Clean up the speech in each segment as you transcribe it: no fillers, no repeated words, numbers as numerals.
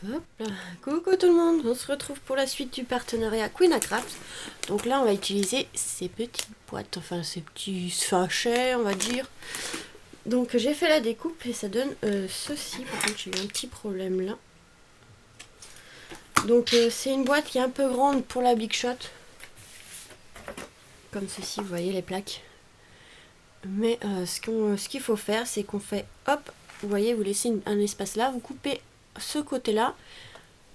Hop là. Coucou tout le monde, on se retrouve pour la suite du partenariat Queen Craft. Donc là on va utiliser ces petites boîtes, enfin ces petits sachets on va dire. Donc j'ai fait la découpe et ça donne ceci. Par contre j'ai eu un petit problème là. Donc c'est une boîte qui est un peu grande pour la Big Shot. Comme ceci, vous voyez les plaques. Mais ce qu'il faut faire, c'est qu'on fait hop, vous voyez, vous laissez un espace là, vous coupez ce côté là.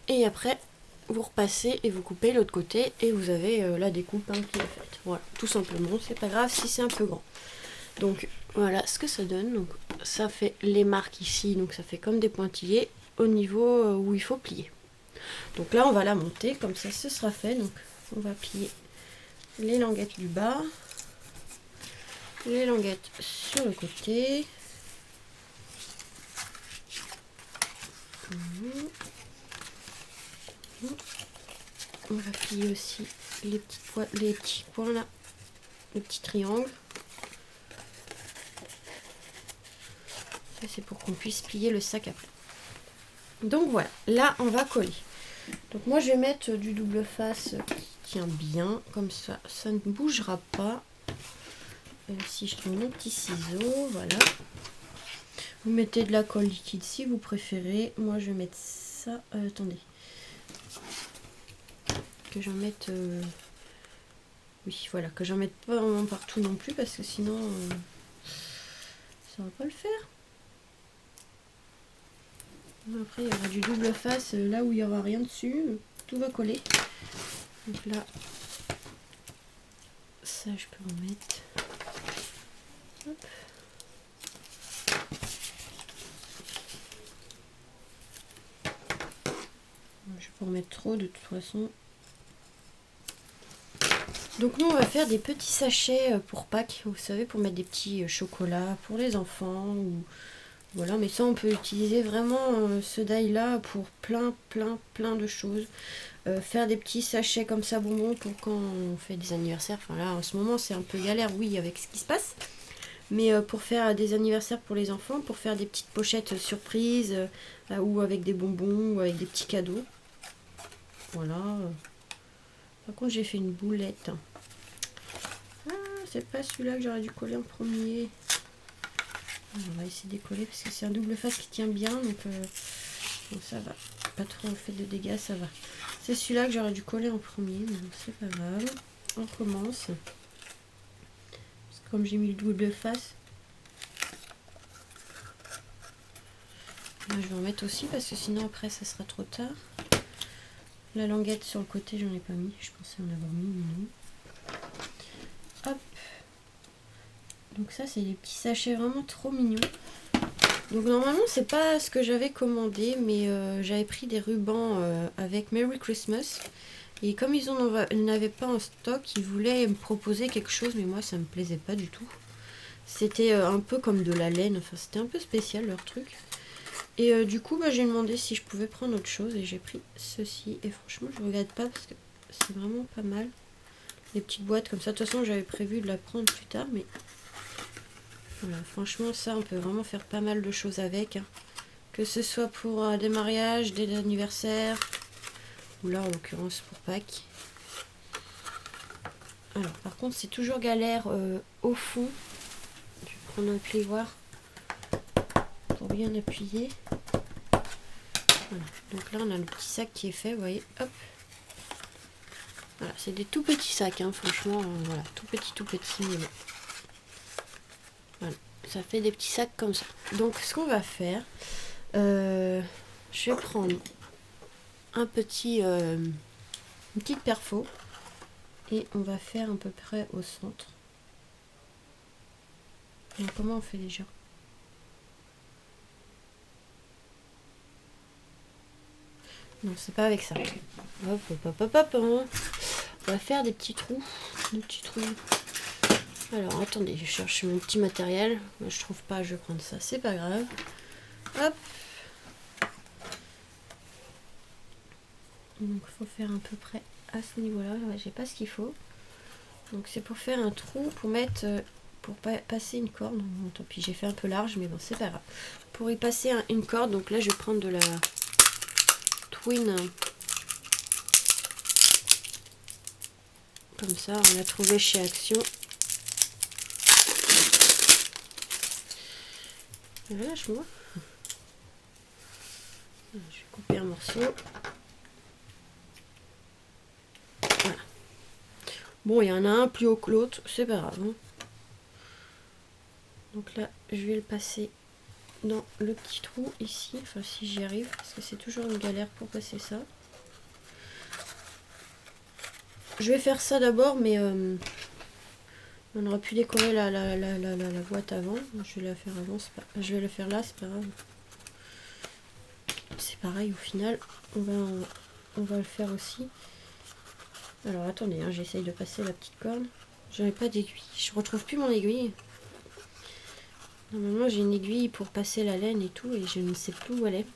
Et après, vous repassez et vous coupez l'autre côté et vous avez la découpe qui est faite. Voilà, tout simplement, c'est pas grave si c'est un peu grand. Donc voilà ce que ça donne. Donc ça fait les marques ici, donc ça fait comme des pointillés au niveau où il faut plier. Donc là, on va la monter, comme ça ce sera fait. Donc on va plier les languettes du bas, les languettes sur le côté. On va plier aussi les petits points là, les petits triangles. Ça c'est pour qu'on puisse plier le sac après. Donc voilà, là on va coller. Donc moi je vais mettre du double face qui tient bien, comme ça, ça ne bougera pas. Si je prends mon petit ciseau, voilà. Vous mettez de la colle liquide si vous préférez. Moi je vais mettre ça. Attendez. Que j'en mette. Oui, voilà, que j'en mette pas vraiment partout non plus parce que sinon ça va pas le faire. Après il y aura du double face là où il n'y aura rien dessus. Tout va coller. Donc là, ça je peux en mettre. Hop. Je peux en mettre trop de toute façon. Donc nous on va faire des petits sachets pour Pâques, vous savez, pour mettre des petits chocolats pour les enfants ou voilà, mais ça on peut utiliser vraiment ce die là pour plein de choses. Faire des petits sachets comme ça bonbons pour quand on fait des anniversaires. Enfin là en ce moment c'est un peu galère, oui, avec ce qui se passe. Mais pour faire des anniversaires pour les enfants, pour faire des petites pochettes surprises ou avec des bonbons ou avec des petits cadeaux. Voilà. Par contre j'ai fait une boulette. Ah, c'est pas celui-là que j'aurais dû coller en premier. Alors, on va essayer de décoller parce que c'est un double face qui tient bien. Donc ça va. Pas trop fait de dégâts, ça va. C'est celui-là que j'aurais dû coller en premier. Mais bon, c'est pas grave. On commence. Parce que comme j'ai mis le double face. Là, je vais en mettre aussi parce que sinon après ça sera trop tard. La languette sur le côté, j'en ai pas mis. Je pensais en avoir mis, mais non. Hop. Donc ça, c'est des petits sachets vraiment trop mignons. Donc normalement, c'est pas ce que j'avais commandé, mais j'avais pris des rubans avec Merry Christmas. Et comme ils n'avaient pas en stock, ils voulaient me proposer quelque chose, mais moi, ça me plaisait pas du tout. C'était un peu comme de la laine, enfin c'était un peu spécial leur truc. Et du coup, j'ai demandé si je pouvais prendre autre chose et j'ai pris ceci. Et franchement, je regrette pas parce que c'est vraiment pas mal. Les petites boîtes comme ça. De toute façon, j'avais prévu de la prendre plus tard, mais voilà, franchement, ça, on peut vraiment faire pas mal de choses avec. Hein. Que ce soit pour des mariages, des anniversaires, ou là, en l'occurrence, pour Pâques. Alors, par contre, c'est toujours galère au fond. Je vais prendre un plioir pour bien appuyer. Voilà. Donc là, on a le petit sac qui est fait, vous voyez, hop. Voilà, c'est des tout petits sacs, hein, franchement, voilà, tout petit, mais bon. Voilà, ça fait des petits sacs comme ça. Donc, ce qu'on va faire, je vais prendre un petit, une petite perfo et on va faire à peu près au centre. Donc, comment on fait déjà ? Non, c'est pas avec ça. Hop, hein. On va faire des petits trous. Alors, attendez, je cherche mon petit matériel. Moi, je trouve pas, je vais prendre ça. C'est pas grave. Hop. Donc, il faut faire à peu près à ce niveau-là. Ouais, j'ai pas ce qu'il faut. Donc, c'est pour faire un trou, pour mettre... pour passer une corde. Bon, tant pis, j'ai fait un peu large, mais bon, c'est pas grave. Pour y passer une corde, donc là, je vais prendre de Twin. Comme ça, on l'a trouvé chez Action. Lâche-moi. Je vais couper un morceau. Voilà. Bon, il y en a un plus haut que l'autre, c'est pas grave. Hein. Donc là, je vais le passer dans le petit trou ici. Enfin, si j'y arrive, parce que c'est toujours une galère pour passer ça. Je vais faire ça d'abord, mais on aurait pu décorer la boîte avant. Je vais la faire avant, je vais la faire là, c'est pas grave. C'est pareil au final, on va le faire aussi. Alors attendez, hein, j'essaye de passer la petite corne. J'avais pas d'aiguille, je retrouve plus mon aiguille. Normalement j'ai une aiguille pour passer la laine et tout, et je ne sais plus où elle est.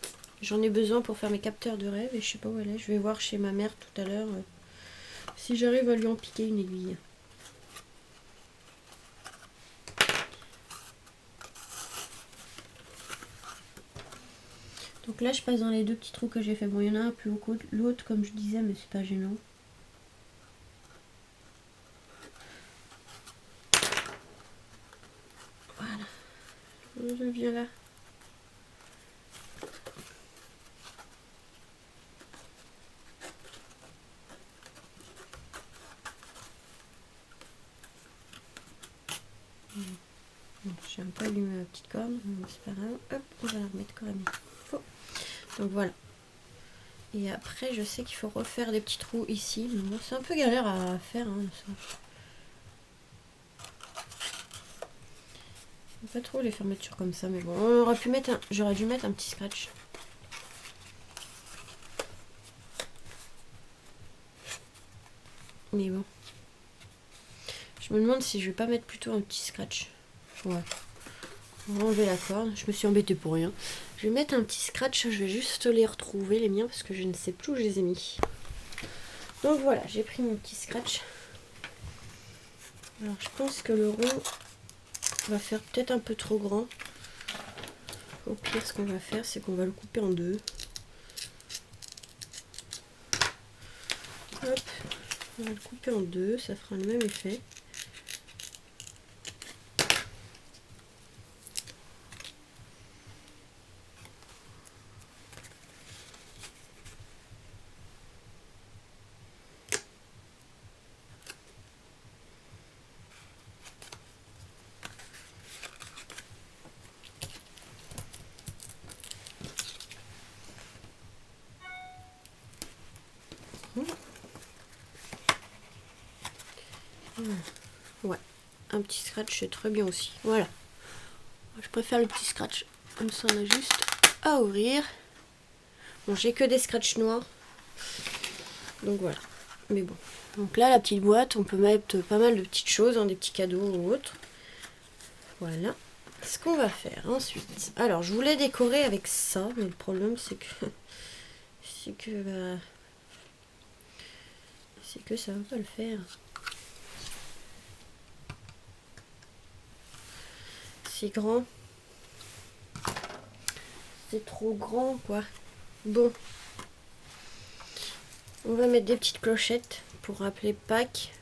J'en ai besoin pour faire mes capteurs de rêve et je sais pas où elle est. Je vais voir chez ma mère tout à l'heure si j'arrive à lui en piquer une aiguille. Donc là je passe dans les deux petits trous que j'ai fait. Bon, il y en a un plus haut que l'autre comme je disais, mais c'est pas gênant. Voilà. Je viens là. Bon, j'ai un peu allumé ma petite corne, c'est pas grave. Hop, on va la remettre comme il faut. Donc voilà. Et après, je sais qu'il faut refaire des petits trous ici. Bon, c'est un peu galère à faire. Hein, ça. Pas trop les fermetures comme ça, mais bon, on aurait pu mettre j'aurais dû mettre un petit scratch. Mais bon. Je me demande si je vais pas mettre plutôt un petit scratch. Ouais. On va enlever la corde. Je me suis embêtée pour rien. Je vais mettre un petit scratch. Je vais juste les retrouver, les miens, parce que je ne sais plus où je les ai mis. Donc voilà, j'ai pris mon petit scratch. Alors je pense que le rond va faire peut-être un peu trop grand. Au pire, ce qu'on va faire, c'est qu'on va le couper en deux. Hop, on va le couper en deux, ça fera le même effet. Ouais, un petit scratch c'est très bien aussi. Voilà. Je préfère le petit scratch. Comme ça on a juste à ouvrir. Bon, j'ai que des scratchs noirs. Donc voilà. Mais bon. Donc là, la petite boîte, on peut mettre pas mal de petites choses, hein, des petits cadeaux ou autres. Voilà. Ce qu'on va faire ensuite. Alors, je voulais décorer avec ça, mais le problème c'est que ça va pas le faire. C'est grand. C'est trop grand, quoi. Bon. On va mettre des petites clochettes pour rappeler Pâques.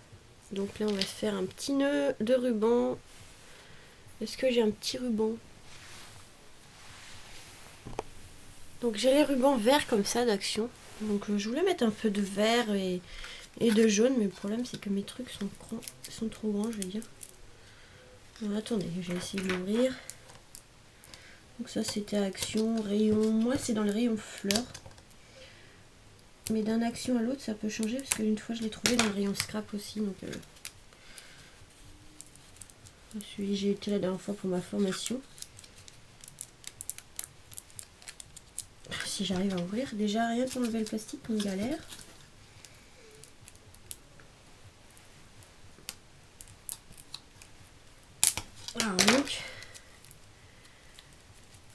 Donc là, on va se faire un petit nœud de ruban. Est-ce que j'ai un petit ruban? Donc j'ai les rubans verts comme ça d'Action. Donc je voulais mettre un peu de vert et de jaune, mais le problème c'est que mes trucs sont trop grands, je vais dire. Alors, attendez, je vais essayer de l'ouvrir. Donc ça c'était Action, rayon. Moi c'est dans le rayon fleurs. Mais d'un Action à l'autre ça peut changer parce qu'une fois je l'ai trouvé dans le rayon scrap aussi. Donc celui j'ai été la dernière fois pour ma formation. Si j'arrive à ouvrir, déjà rien pour enlever le plastique, on galère.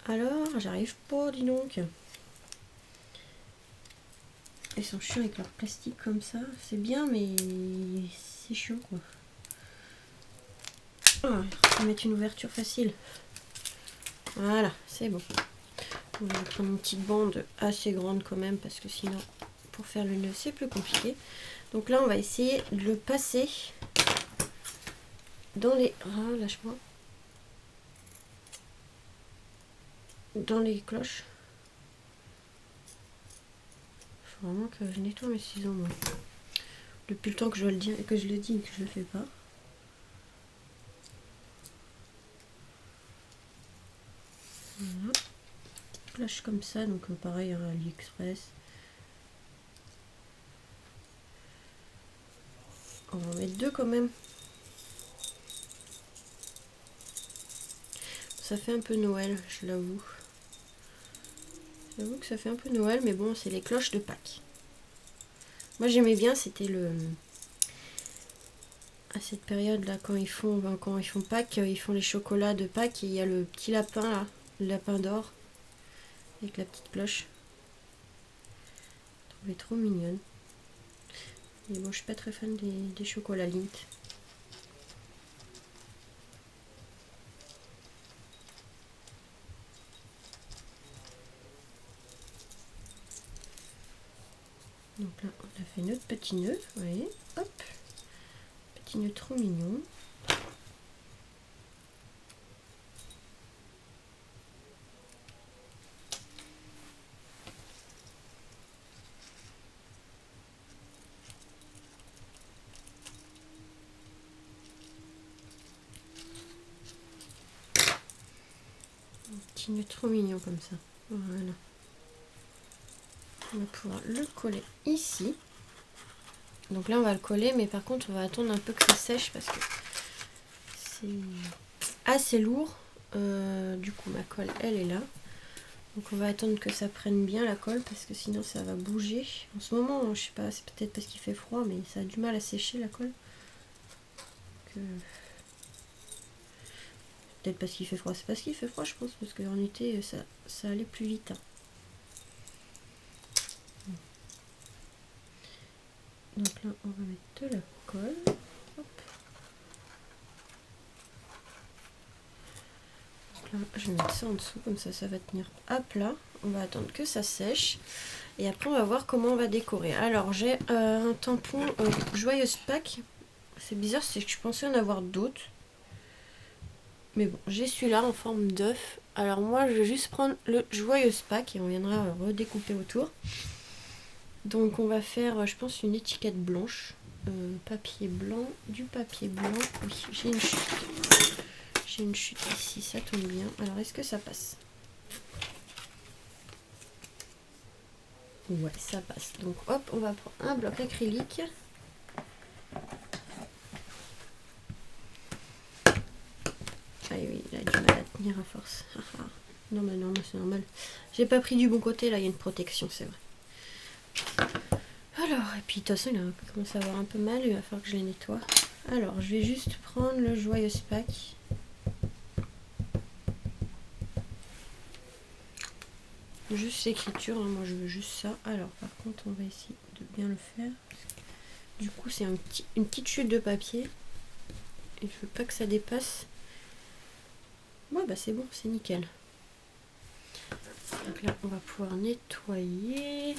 Alors j'arrive pas, dis donc. Ils sont chiants avec leur plastique comme ça, c'est bien mais c'est chiant quoi. On va mettre une ouverture facile. Voilà, c'est bon. On va prendre une petite bande assez grande quand même, parce que sinon, pour faire le nœud, c'est plus compliqué. Donc là, on va essayer de le passer dans les... Ah, lâche-moi. Dans les cloches. Il faut vraiment que je nettoie mes ciseaux, moi. Depuis le temps que je le dis et que je le le fais pas. Voilà. Cloche comme ça, donc pareil à AliExpress. On va en mettre deux quand même. Ça fait un peu Noël, je l'avoue. J'avoue que ça fait un peu Noël, mais bon, c'est les cloches de Pâques. Moi j'aimais bien, c'était le... À cette période là, quand ils font Pâques, ils font les chocolats de Pâques et il y a le petit lapin là, le lapin d'or, avec la petite cloche. Je trouvais trop mignonne. Mais bon, je suis pas très fan des chocolats Lindt. Donc là, on a fait notre petit nœud, vous voyez, hop, petit nœud trop mignon. Un petit nœud trop mignon comme ça, voilà. On va pouvoir le coller ici. Donc là, on va le coller, mais par contre, on va attendre un peu que ça sèche parce que c'est assez lourd. Du coup, ma colle, elle est là. Donc on va attendre que ça prenne bien la colle parce que sinon ça va bouger. En ce moment, je sais pas, c'est peut-être parce qu'il fait froid, mais ça a du mal à sécher la colle. Peut-être parce qu'il fait froid. C'est parce qu'il fait froid, je pense, parce qu'en été, ça allait plus vite. Hein. Donc là, on va mettre de la colle. Hop. Donc là, je vais mettre ça en dessous, comme ça va tenir à plat. On va attendre que ça sèche. Et après, on va voir comment on va décorer. Alors, j'ai un tampon Joyeuse Pâques. C'est bizarre, c'est que je pensais en avoir d'autres. Mais bon, j'ai celui-là en forme d'œuf. Alors moi, je vais juste prendre le Joyeuse Pâques et on viendra redécouper autour. Donc on va faire, je pense, une étiquette blanche. Papier blanc, du papier blanc. Oui, j'ai une chute. J'ai une chute ici, ça tombe bien. Alors, est-ce que ça passe? Ouais, ça passe. Donc hop, on va prendre un bloc acrylique. Ah oui, il a du mal à tenir à force. Non, mais non, c'est normal. J'ai pas pris du bon côté, là, il y a une protection, c'est vrai. Alors, et puis de toute façon, il a commencé à avoir un peu mal, il va falloir que je les nettoie. Alors, je vais juste prendre le Joyeuse Pâques. Juste l'écriture, hein, moi je veux juste ça. Alors, par contre, on va essayer de bien le faire. Du coup, c'est une petite chute de papier. Et je veux pas que ça dépasse. Ouais, bah c'est bon, c'est nickel. Donc là, on va pouvoir nettoyer.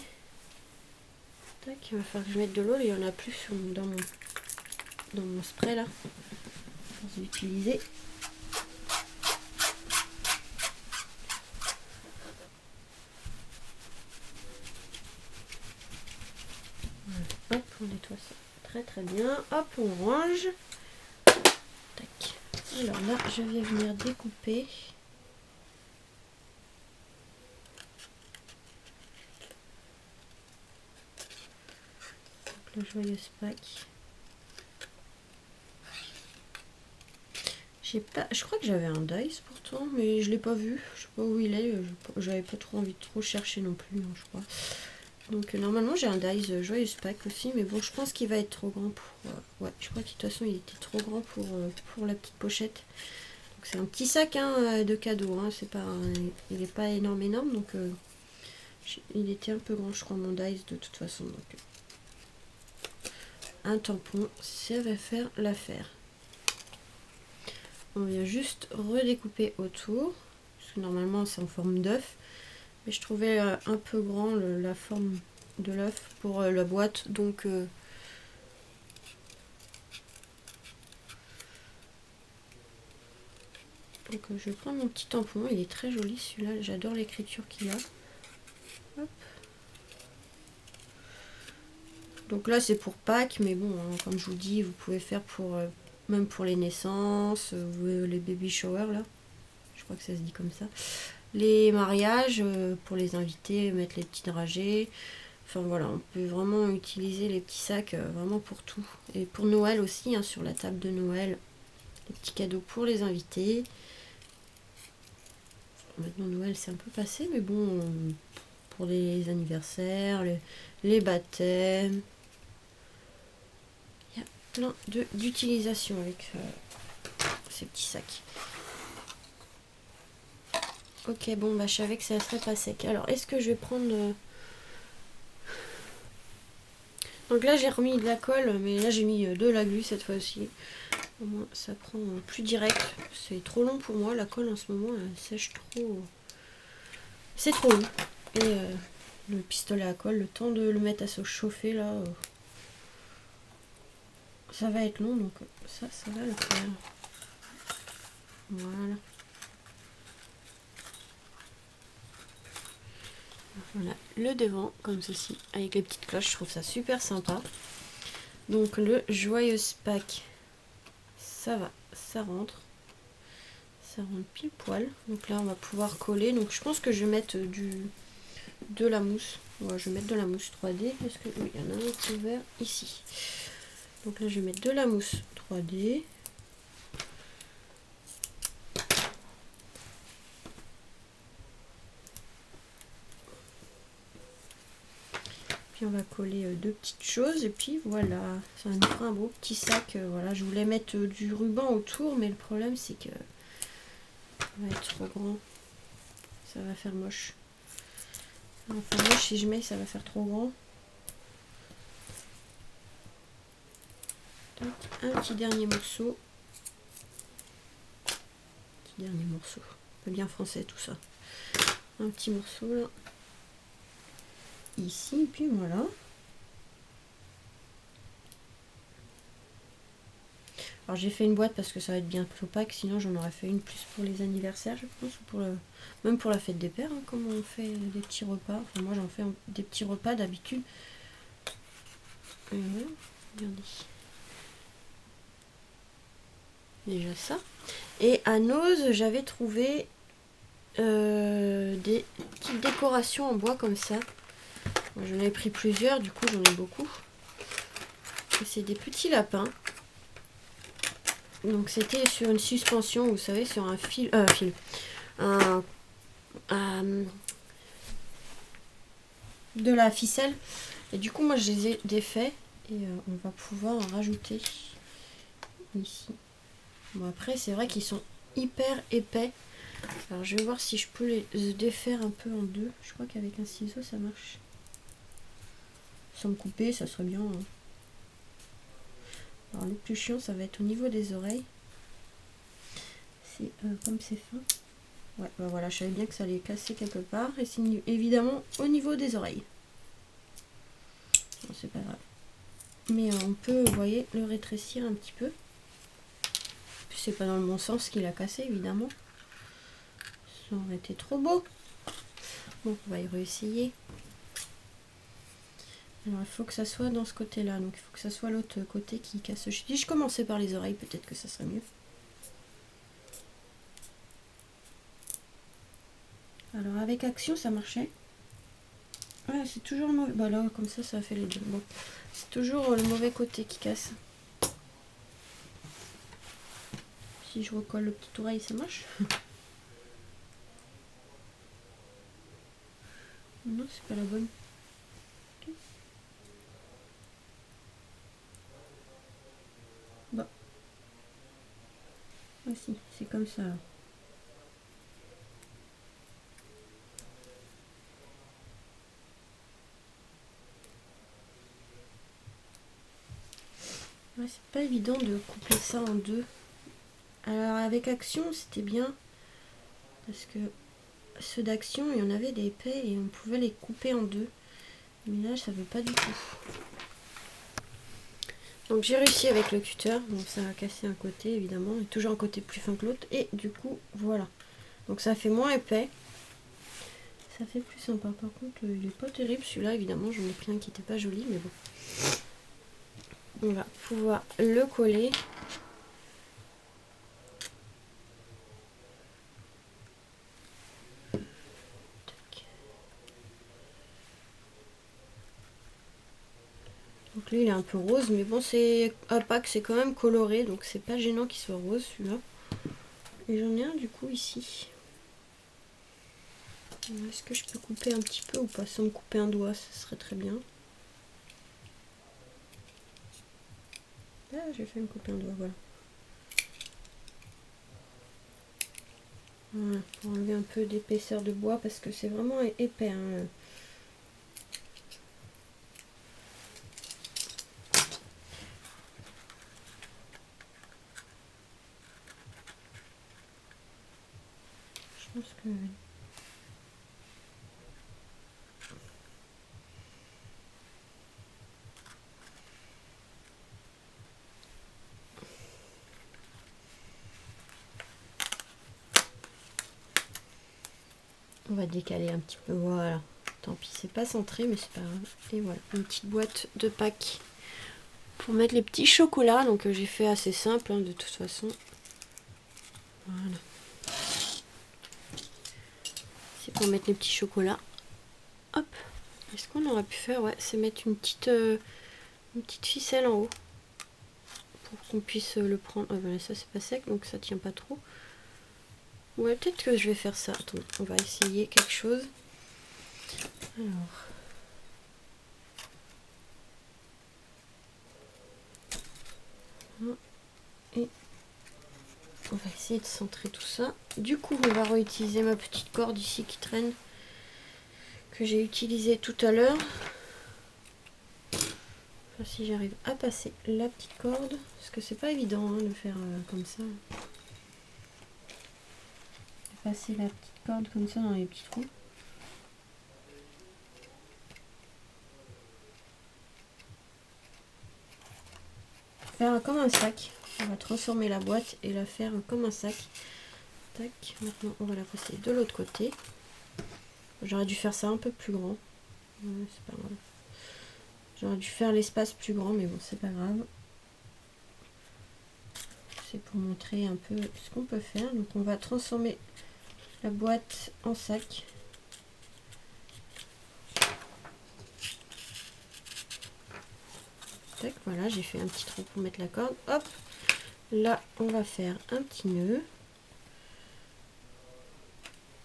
Tac, il va falloir que je mette de l'eau. Il y en a plus dans mon spray là. Je vais utiliser. Voilà. Hop, on nettoie ça très très bien. Hop, on range. Tac. Alors là, je vais venir découper. Donc, le Joyeuse Pâques. Je crois que j'avais un dice pourtant, mais je l'ai pas vu. Je sais pas où il est. J'avais pas trop envie de trop chercher non plus, hein, je crois. Donc normalement j'ai un dice Joyeuse Pâques aussi, mais bon, je pense qu'il va être trop grand pour. Ouais, je crois que de toute façon il était trop grand pour la petite pochette. Donc c'est un petit sac hein, de cadeau. Hein, c'est pas, il est pas énorme, donc il était un peu grand, je crois, mon dice de toute façon. Donc un tampon, ça va faire l'affaire. On vient juste redécouper autour, parce que normalement c'est en forme d'œuf. Et je trouvais un peu grand la forme de l'œuf pour la boîte. Donc je vais prendre mon petit tampon. Il est très joli celui-là. J'adore l'écriture qu'il a. Hop. Donc là c'est pour Pâques, mais bon, hein, comme je vous dis, vous pouvez faire pour même pour les naissances, les baby showers là. Je crois que ça se dit comme ça. Les mariages, pour les invités, mettre les petits dragées. Enfin voilà, on peut vraiment utiliser les petits sacs vraiment pour tout. Et pour Noël aussi, hein, sur la table de Noël, les petits cadeaux pour les invités. Maintenant Noël c'est un peu passé, mais bon, pour les anniversaires, les baptêmes. Il y a plein d'utilisations avec ces petits sacs. Ok, bon, bah je savais que ça serait pas sec. Alors, est-ce que je vais prendre... Donc là, j'ai remis de la colle, mais là, j'ai mis de la glu cette fois-ci. Au moins, ça prend plus direct. C'est trop long pour moi, la colle en ce moment, elle sèche trop. C'est trop long. Et le pistolet à colle, le temps de le mettre à se chauffer, là, ça va être long, donc ça va le faire. Voilà. Voilà, le devant, comme ceci, avec les petites cloches, je trouve ça super sympa. Donc le joyeuse Pâques, ça va, ça rentre pile poil. Donc là on va pouvoir coller. Donc je pense que je vais mettre de la mousse. Ouais, je vais mettre de la mousse 3D. Parce que oui, il y en a un qui est ouvert ici. Donc là je vais mettre de la mousse 3D. Puis on va coller deux petites choses. Et puis voilà, ça nous fera un beau petit sac. Voilà, je voulais mettre du ruban autour, mais le problème c'est que ça va être trop grand. Ça va faire moche. Enfin moche, si je mets, ça va faire trop grand. Donc, un petit dernier morceau. Dernier morceau. Pas bien français tout ça. Un petit morceau là. Ici, et puis voilà. Alors j'ai fait une boîte parce que ça va être bientôt Pâques, sinon j'en aurais fait une plus pour les anniversaires, je pense, ou pour même pour la fête des pères, hein, comme on fait des petits repas. Enfin moi j'en fais des petits repas d'habitude. Voilà, regardez. Déjà ça. Et à Nose, j'avais trouvé des petites décorations en bois comme ça. J'en ai pris plusieurs, du coup j'en ai beaucoup. Et c'est des petits lapins. Donc c'était sur une suspension, vous savez, sur un fil, de la ficelle. Et du coup moi je les ai défaits et on va pouvoir en rajouter ici. Bon après c'est vrai qu'ils sont hyper épais. Alors je vais voir si je peux les défaire un peu en deux. Je crois qu'avec un ciseau ça marche. Sans me couper, ça serait bien. Hein. Alors le plus chiant ça va être au niveau des oreilles. C'est comme c'est fin. Ouais, bah voilà, je savais bien que ça allait casser quelque part. Et c'est évidemment au niveau des oreilles. Bon, c'est pas grave. Mais on peut, vous voyez, le rétrécir un petit peu. C'est pas dans le bon sens qu'il a cassé, évidemment. Ça aurait été trop beau. Bon, on va y réessayer. Alors, il faut que ça soit dans ce côté-là. Donc, il faut que ça soit l'autre côté qui casse. Si je commençais par les oreilles, peut-être que ça serait mieux. Alors, avec Action, ça marchait. Ouais, c'est toujours le mauvais. Bah là, comme ça a fait les deux. Bon. C'est toujours le mauvais côté qui casse. Si je recolle le petit oreille, ça marche. Non, c'est pas la bonne. Okay. Bon. Ah si, c'est comme ça. Ouais, c'est pas évident de couper ça en deux. Alors avec Action, c'était bien. Parce que ceux d'Action, il y en avait des épais et on pouvait les couper en deux. Mais là, ça veut pas du tout. Donc j'ai réussi avec le cutter. Donc ça a cassé un côté évidemment. Et toujours un côté plus fin que l'autre. Et du coup, voilà. Donc ça fait moins épais. Ça fait plus sympa. Par contre, il est pas terrible celui-là. Évidemment, j'en ai pris un qui n'était pas joli. Mais bon. On va pouvoir le coller. Donc lui il est un peu rose, mais bon c'est opaque, c'est quand même coloré, donc c'est pas gênant qu'il soit rose celui-là. Et j'en ai un du coup ici. Est-ce que je peux couper un petit peu ou pas? Sans me couper un doigt, ça serait très bien. Ah, j'ai fait me couper un doigt, voilà. Voilà, pour enlever un peu d'épaisseur de bois parce que c'est vraiment épais. Hein. Je pense que... On va décaler un petit peu, voilà. Tant pis, c'est pas centré, mais c'est pas grave. Et voilà, une petite boîte de Pâques pour mettre les petits chocolats. Donc j'ai fait assez simple, hein, de toute façon. Voilà. C'est pour mettre les petits chocolats. Hop. Est-ce qu'on aurait pu faire, ouais, c'est mettre une petite ficelle en haut. Pour qu'on puisse le prendre. Ah, voilà, ça c'est pas sec, donc ça tient pas trop. Ouais, peut-être que je vais faire ça. Attends, on va essayer quelque chose. Alors. Et on va essayer de centrer tout ça. Du coup, on va réutiliser ma petite corde ici qui traîne. Que j'ai utilisée tout à l'heure. Si j'arrive à passer la petite corde. Parce que c'est pas évident hein, de faire comme ça. Passer la petite corde comme ça dans les petits trous. Faire comme un sac. On va transformer la boîte et la faire comme un sac. Tac. Maintenant on va la passer de l'autre côté. J'aurais dû faire ça un peu plus grand. Ouais, c'est pas grave. J'aurais dû faire l'espace plus grand, mais bon, c'est pas grave. C'est pour montrer un peu ce qu'on peut faire. Donc on va transformer la boîte en sac. Tac, voilà, j'ai fait un petit trou pour mettre la corde. Hop, là on va faire un petit nœud.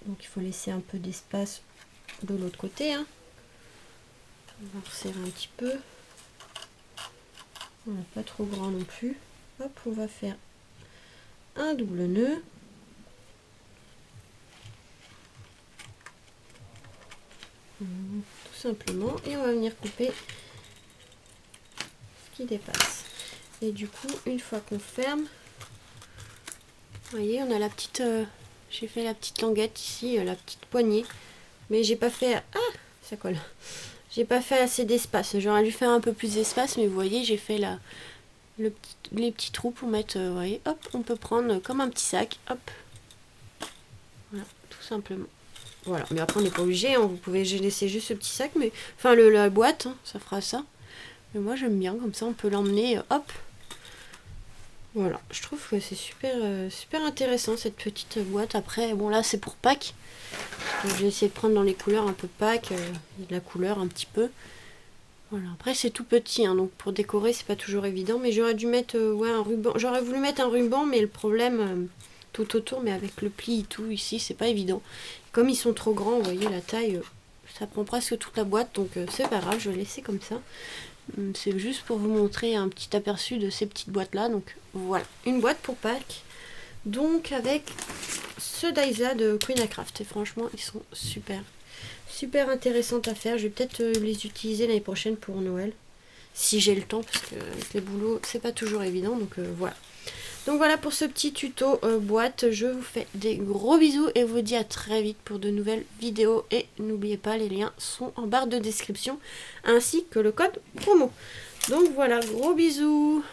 Donc il faut laisser un peu d'espace de l'autre côté. Hein. On va resserrer un petit peu. Voilà, pas trop grand non plus. Hop, on va faire un double nœud. Tout simplement. Et on va venir couper ce qui dépasse. Et du coup, une fois qu'on ferme, vous voyez, on a la petite... j'ai fait la petite languette ici, la petite poignée. Mais j'ai pas fait... Ah, ça colle. J'ai pas fait assez d'espace. J'aurais dû faire un peu plus d'espace, mais vous voyez, j'ai fait les petits trous pour mettre... vous voyez, hop, on peut prendre comme un petit sac. Hop. Voilà, tout simplement. Voilà, mais après on n'est pas obligé, hein, vous pouvez laisser juste ce petit sac, mais... Enfin, la boîte, hein, ça fera ça. Mais moi j'aime bien, comme ça on peut l'emmener, hop. Voilà, je trouve que c'est super, super intéressant cette petite boîte. Après, bon là c'est pour Pâques. Donc j'ai essayé de prendre dans les couleurs un peu Pâques, il y a de la couleur un petit peu. Voilà, après c'est tout petit, hein, donc pour décorer c'est pas toujours évident. Mais j'aurais dû mettre ouais, un ruban, j'aurais voulu mettre un ruban, mais le problème tout autour, mais avec le pli et tout ici, c'est pas évident. Comme ils sont trop grands, vous voyez la taille, ça prend presque toute la boîte, donc c'est pas grave, je vais laisser comme ça. C'est juste pour vous montrer un petit aperçu de ces petites boîtes là. Donc voilà, une boîte pour Pâques. Donc avec ce Daiza de Queen Craft. Et franchement, ils sont super. Super intéressants à faire. Je vais peut-être les utiliser l'année prochaine pour Noël. Si j'ai le temps, parce que avec les boulots, c'est pas toujours évident. Donc voilà. Donc voilà pour ce petit tuto boîte. Je vous fais des gros bisous et vous dis à très vite pour de nouvelles vidéos. Et n'oubliez pas, les liens sont en barre de description ainsi que le code promo. Donc voilà, gros bisous.